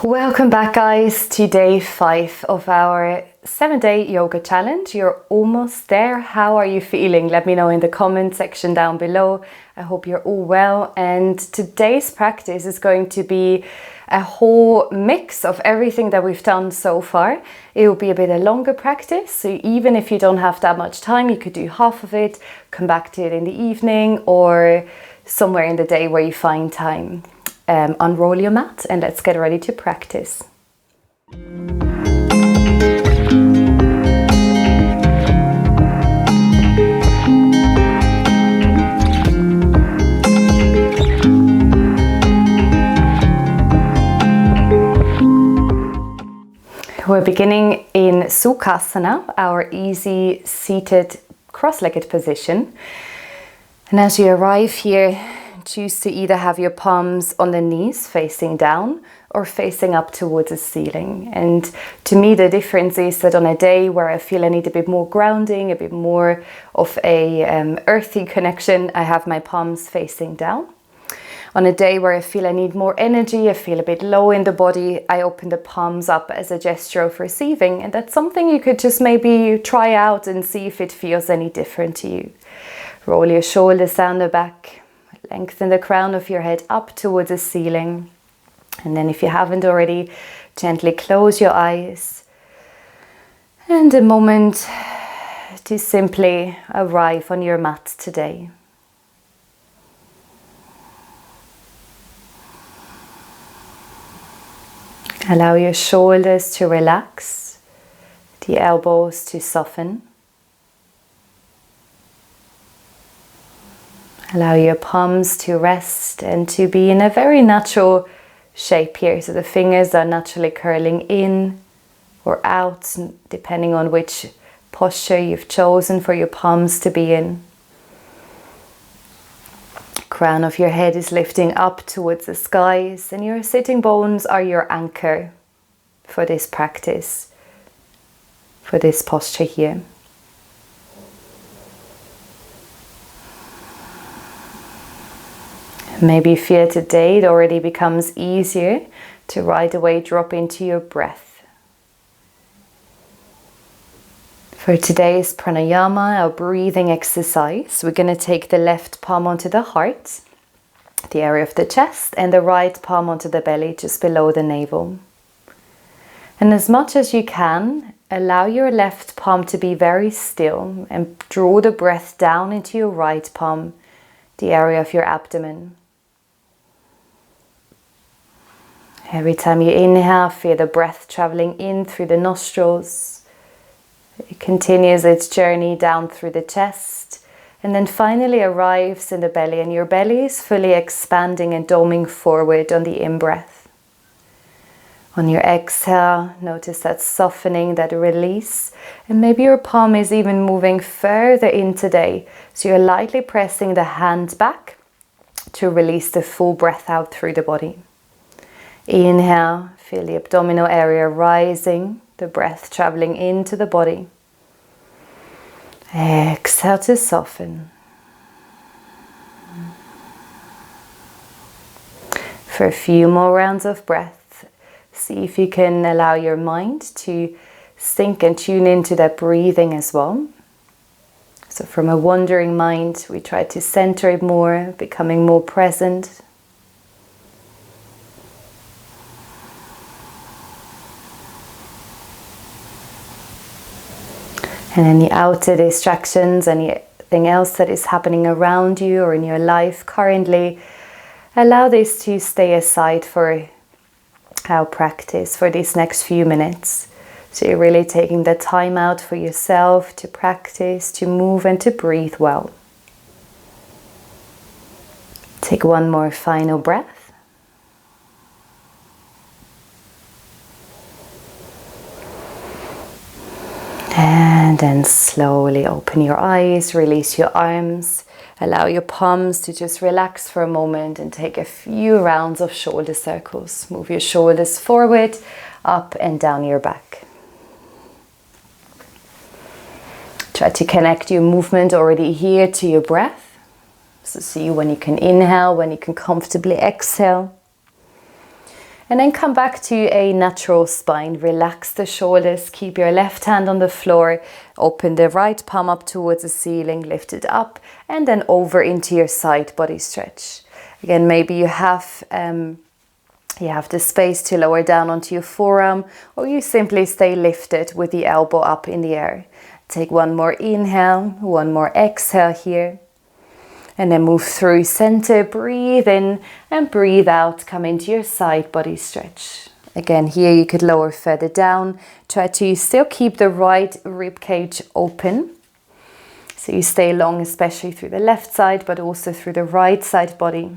Welcome back, guys, to day 5 of our 7-day yoga challenge. You're almost there. How are you feeling? Let me know in the comment section down below. I hope you're all well. And today's practice is going to be a whole mix of everything that we've done so far. It will be a bit a longer practice, so even if you don't have that much time, you could do half of it, come back to it in the evening or somewhere in the day where you find time. Unroll your mat and let's get ready to practice. We're beginning in Sukhasana, our easy seated cross-legged position. And as you arrive here, choose to either have your palms on the knees facing down or facing up towards the ceiling. And to me, the difference is that on a day where I feel I need a bit more grounding, a bit more of a earthy connection, I have my palms facing down. On a day where I feel I need more energy, I feel a bit low in the body, I open the palms up as a gesture of receiving. And that's something you could just maybe try out and see if it feels any different to you. Roll your shoulders down the back. Lengthen the crown of your head up towards the ceiling. And then if you haven't already, gently close your eyes. And a moment to simply arrive on your mat today. Allow your shoulders to relax, the elbows to soften. Allow your palms to rest and to be in a very natural shape here. So the fingers are naturally curling in or out, depending on which posture you've chosen for your palms to be in. Crown of your head is lifting up towards the skies, and your sitting bones are your anchor for this practice, for this posture here. Maybe you feel today it already becomes easier to right away drop into your breath. For today's pranayama, our breathing exercise, we're going to take the left palm onto the heart, the area of the chest, and the right palm onto the belly, just below the navel. And as much as you can, allow your left palm to be very still and draw the breath down into your right palm, the area of your abdomen. Every time you inhale, feel the breath traveling in through the nostrils. It continues its journey down through the chest and then finally arrives in the belly, and your belly is fully expanding and doming forward on the in-breath. On your exhale, notice that softening, that release, and maybe your palm is even moving further in today. So you're lightly pressing the hand back to release the full breath out through the body. Inhale, feel the abdominal area rising, the breath traveling into the body. Exhale to soften. For a few more rounds of breath, see if you can allow your mind to sink and tune into that breathing as well. So from a wandering mind, we try to center it more, becoming more present. And any outer distractions, anything else that is happening around you or in your life currently, allow this to stay aside for our practice for these next few minutes. So you're really taking the time out for yourself to practice, to move and to breathe well. Take one more final breath. And then slowly open your eyes, release your arms, allow your palms to just relax for a moment and take a few rounds of shoulder circles. Move your shoulders forward, up and down your back. Try to connect your movement already here to your breath. So see when you can inhale, when you can comfortably exhale. And then come back to a natural spine. Relax the shoulders, keep your left hand on the floor, open the right palm up towards the ceiling, lift it up, and then over into your side body stretch. Again, maybe you have the space to lower down onto your forearm, or you simply stay lifted with the elbow up in the air. Take one more inhale, one more exhale here. And then move through center, breathe in and breathe out. Come into your side body stretch. Again, here you could lower further down. Try to still keep the right rib cage open. So you stay long, especially through the left side, but also through the right side body.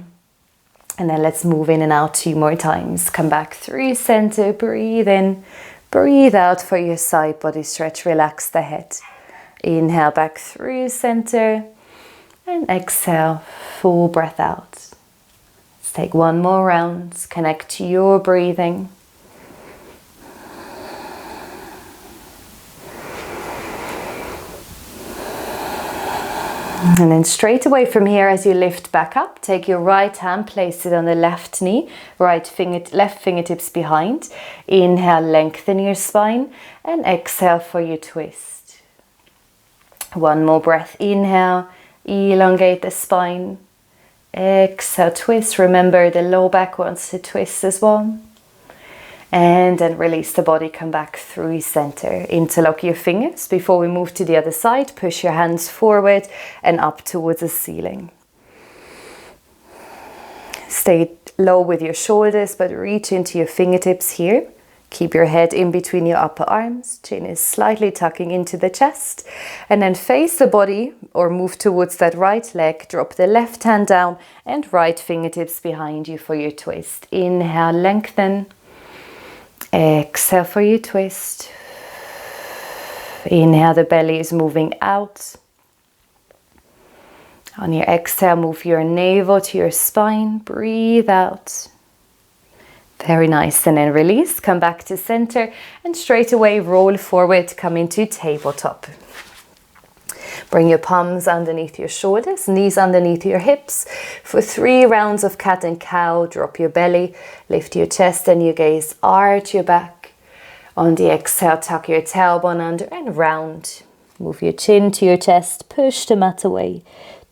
And then let's move in and out 2 more times. Come back through center, breathe in, breathe out for your side body stretch. Relax the head. Inhale back through center. And exhale, full breath out. Let's take one more round. Connect to your breathing. And then straight away from here, as you lift back up, take your right hand, place it on the left knee, left fingertips behind. Inhale, lengthen your spine, and exhale for your twist. One more breath, inhale. Elongate the spine. Exhale, twist. Remember the low back wants to twist as well. And then release the body, come back through center. Interlock your fingers. Before we move to the other side, push your hands forward and up towards the ceiling. Stay low with your shoulders, but reach into your fingertips here. Keep your head in between your upper arms. Chin is slightly tucking into the chest. And then face the body or move towards that right leg. Drop the left hand down and right fingertips behind you for your twist. Inhale, lengthen. Exhale for your twist. Inhale, the belly is moving out. On your exhale, move your navel to your spine. Breathe out. Very nice. And then release. Come back to center and straight away roll forward. Come into tabletop. Bring your palms underneath your shoulders, knees underneath your hips. For 3 rounds of cat and cow, drop your belly, lift your chest and your gaze, arch your back. On the exhale, tuck your tailbone under and round. Move your chin to your chest, push the mat away.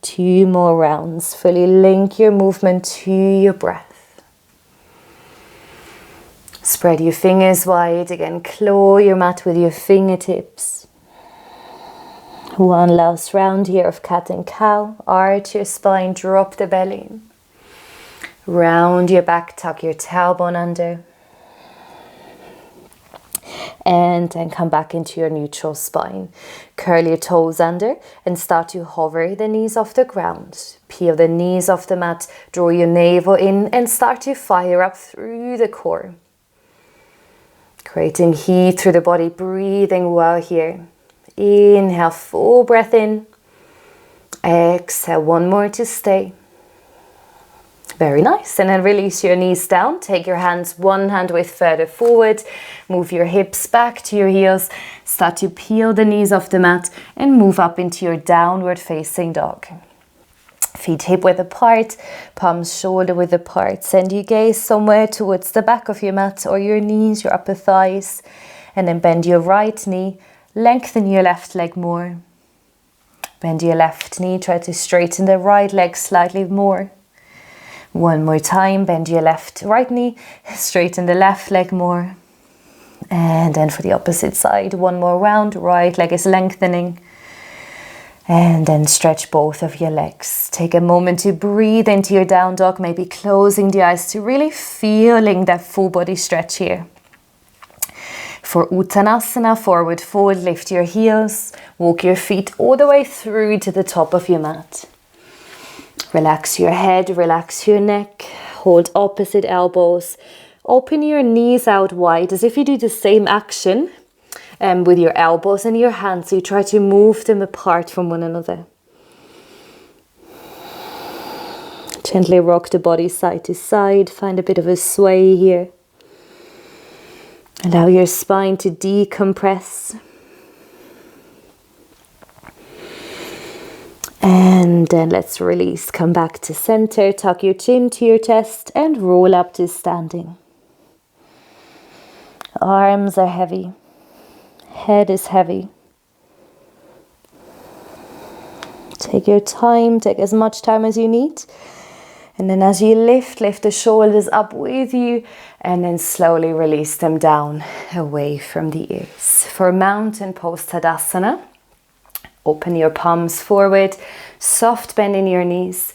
2 more rounds. Fully link your movement to your breath. Spread your fingers wide. Again, claw your mat with your fingertips. 1 last round here of cat and cow. Arch your spine, drop the belly. Round your back, tuck your tailbone under. And then come back into your neutral spine. Curl your toes under and start to hover the knees off the ground. Peel the knees off the mat, draw your navel in and start to fire up through the core. Creating heat through the body, breathing well here. Inhale, full breath in. Exhale, 1 more to stay. Very nice. And then release your knees down. Take your hands, 1 hand width further forward. Move your hips back to your heels. Start to peel the knees off the mat and move up into your downward facing dog. Feet hip width apart, palms shoulder width apart. Send your gaze somewhere towards the back of your mat or your knees, your upper thighs. And then bend your right knee, lengthen your left leg more. Bend your left knee, try to straighten the right leg slightly more. 1 more time, bend your right knee, straighten the left leg more. And then for the opposite side, 1 more round, right leg is lengthening. And then stretch both of your legs. Take a moment to breathe into your down dog, maybe closing the eyes to really feeling that full body stretch here. For Uttanasana, forward fold, lift your heels, walk your feet all the way through to the top of your mat. Relax your head, relax your neck, hold opposite elbows, open your knees out wide as if you do the same action with your elbows and your hands, so you try to move them apart from one another. Gently rock the body side to side, find a bit of a sway here. Allow your spine to decompress. And then let's release, come back to center, tuck your chin to your chest and roll up to standing. Arms are heavy. Head is heavy. Take your time, take as much time as you need. And then as you lift the shoulders up with you and then slowly release them down away from the ears. For mountain pose Tadasana, open your palms forward, soft bend in your knees.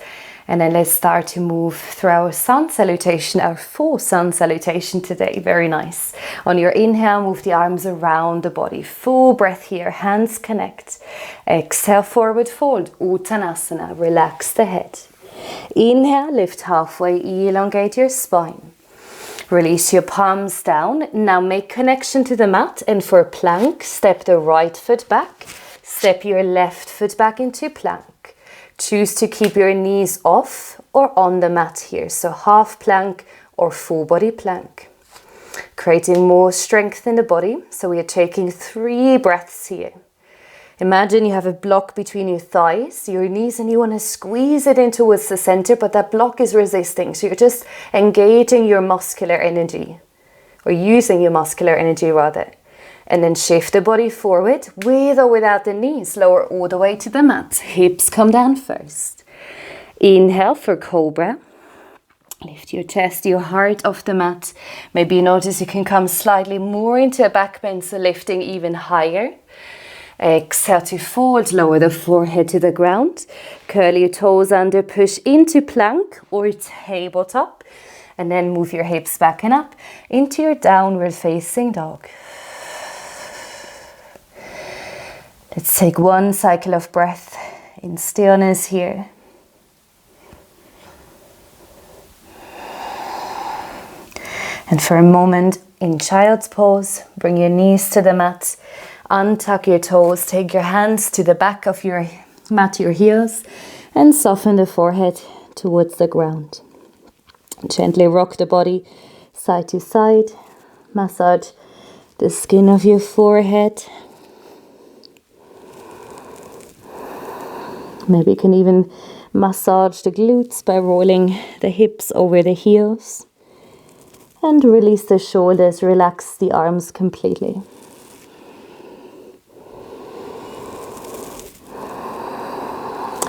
And then let's start to move through our sun salutation, our full sun salutation today. Very nice. On your inhale, move the arms around the body. Full breath here, hands connect. Exhale, forward fold, Uttanasana, relax the head. Inhale, lift halfway, elongate your spine. Release your palms down. Now make connection to the mat, and for plank, step the right foot back. Step your left foot back into plank. Choose to keep your knees off or on the mat here. So half plank or full body plank. Creating more strength in the body. So we are taking 3 breaths here. Imagine you have a block between your thighs, your knees, and you want to squeeze it in towards the center, but that block is resisting. So you're just engaging your muscular energy, or using your muscular energy rather. And then shift the body forward with or without the knees. Lower all the way to the mat. Hips come down first. Inhale for Cobra. Lift your chest, your heart off the mat. Maybe you notice you can come slightly more into a back bend, so lifting even higher. Exhale to fold, lower the forehead to the ground. Curl your toes under, push into plank or tabletop. And then move your hips back and up into your downward facing dog. Let's take 1 cycle of breath in stillness here. And for a moment in child's pose, bring your knees to the mat, untuck your toes, take your hands to the back of your mat, your heels, and soften the forehead towards the ground. Gently rock the body side to side, massage the skin of your forehead. Maybe you can even massage the glutes by rolling the hips over the heels. And release the shoulders, relax the arms completely.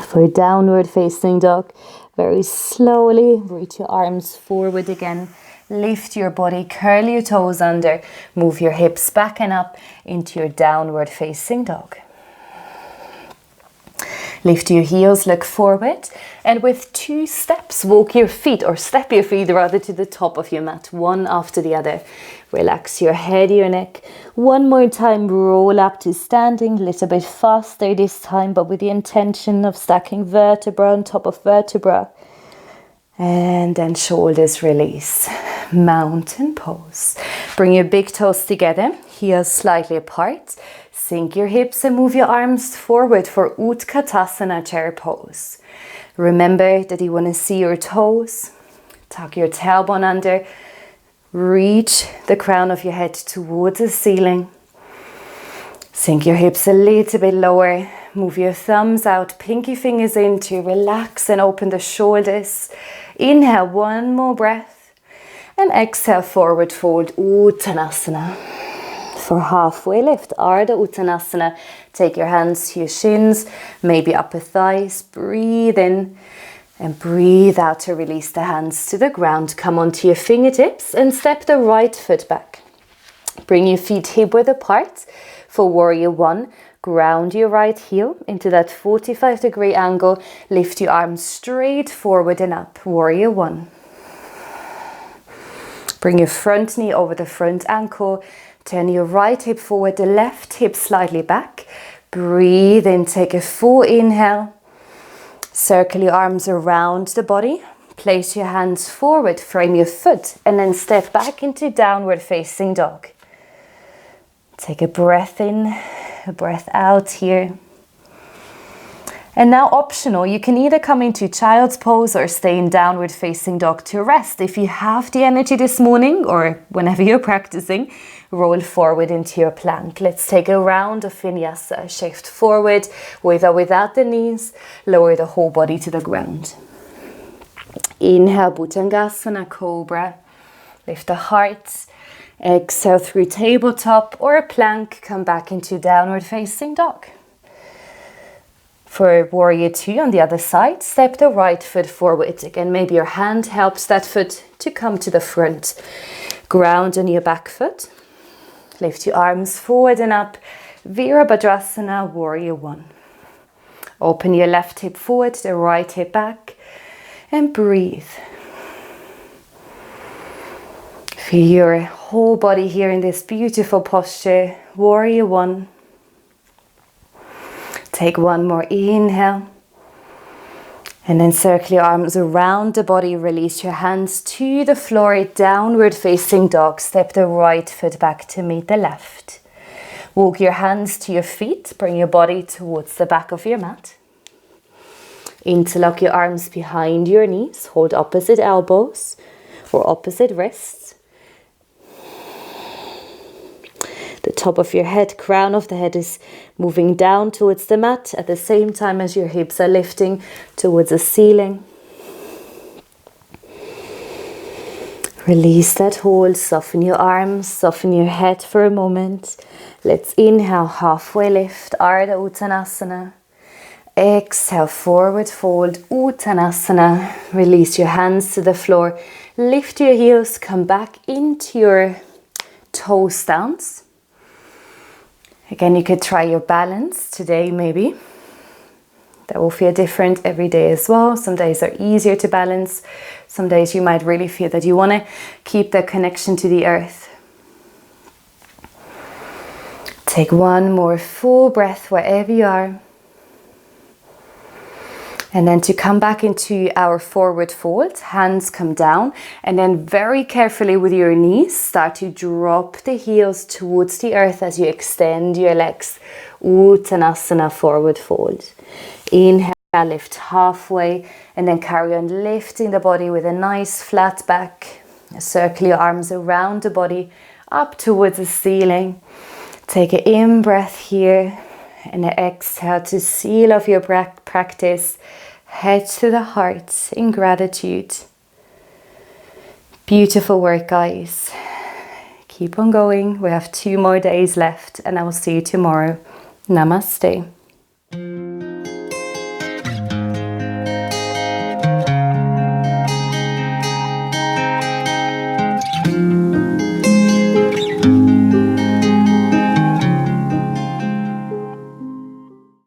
For downward facing dog, very slowly reach your arms forward again. Lift your body, curl your toes under, move your hips back and up into your downward facing dog. Lift your heels, look forward, and with 2 steps, walk your feet, or step your feet rather, to the top of your mat, one after the other. Relax your head, your neck. 1 more time, roll up to standing, a little bit faster this time, but with the intention of stacking vertebra on top of vertebra. And then shoulders release. Mountain pose. Bring your big toes together, heels slightly apart. Sink your hips and move your arms forward for Utkatasana chair pose. Remember that you want to see your toes. Tuck your tailbone under. Reach the crown of your head towards the ceiling. Sink your hips a little bit lower. Move your thumbs out, pinky fingers in to relax and open the shoulders. Inhale, 1 more breath. And exhale, forward fold, Uttanasana. For halfway lift, Ardha Uttanasana. Take your hands to your shins, maybe upper thighs. Breathe in and breathe out to release the hands to the ground. Come onto your fingertips and step the right foot back. Bring your feet hip width apart. For Warrior 1, ground your right heel into that 45-degree angle. Lift your arms straight forward and up. Warrior 1. Bring your front knee over the front ankle. Turn your right hip forward, the left hip slightly back. Breathe in, take a full inhale. Circle your arms around the body. Place your hands forward, frame your foot, and then step back into downward facing dog. Take a breath in, a breath out here. And now optional, you can either come into child's pose or stay in downward facing dog to rest. If you have the energy this morning or whenever you're practicing, roll forward into your plank. Let's take a round of vinyasa. Shift forward with or without the knees. Lower the whole body to the ground. Inhale, Bhujangasana, Cobra. Lift the heart. Exhale through tabletop or a plank, come back into downward facing dog. For warrior 2 on the other side, step the right foot forward. Again, maybe your hand helps that foot to come to the front. Ground on your back foot. Lift your arms forward and up. Virabhadrasana, warrior 1. Open your left hip forward, the right hip back, and breathe. Feel your whole body here in this beautiful posture, warrior 1. Take one more inhale. And then circle your arms around the body, release your hands to the floor, downward facing dog. Step the right foot back to meet the left. Walk your hands to your feet, bring your body towards the back of your mat. Interlock your arms behind your knees, hold opposite elbows or opposite wrists. The top of your head, crown of the head is moving down towards the mat at the same time as your hips are lifting towards the ceiling. Release that hold, soften your arms, soften your head for a moment. Let's inhale, halfway lift, Ardha Uttanasana. Exhale, forward fold, Uttanasana. Release your hands to the floor, lift your heels, come back into your toe stance. Again, you could try your balance today maybe. That will feel different every day as well. Some days are easier to balance. Some days you might really feel that you want to keep that connection to the earth. Take one more full breath wherever you are. And then to come back into our forward fold, hands come down, and then very carefully with your knees, start to drop the heels towards the earth as you extend your legs. Uttanasana, forward fold. Inhale, lift halfway, and then carry on lifting the body with a nice flat back. Circle your arms around the body, up towards the ceiling. Take an in-breath here, and an exhale to seal off your practice. Head to the heart in gratitude. Beautiful work, guys. Keep on going. We have 2 more days left, and I will see you tomorrow. Namaste.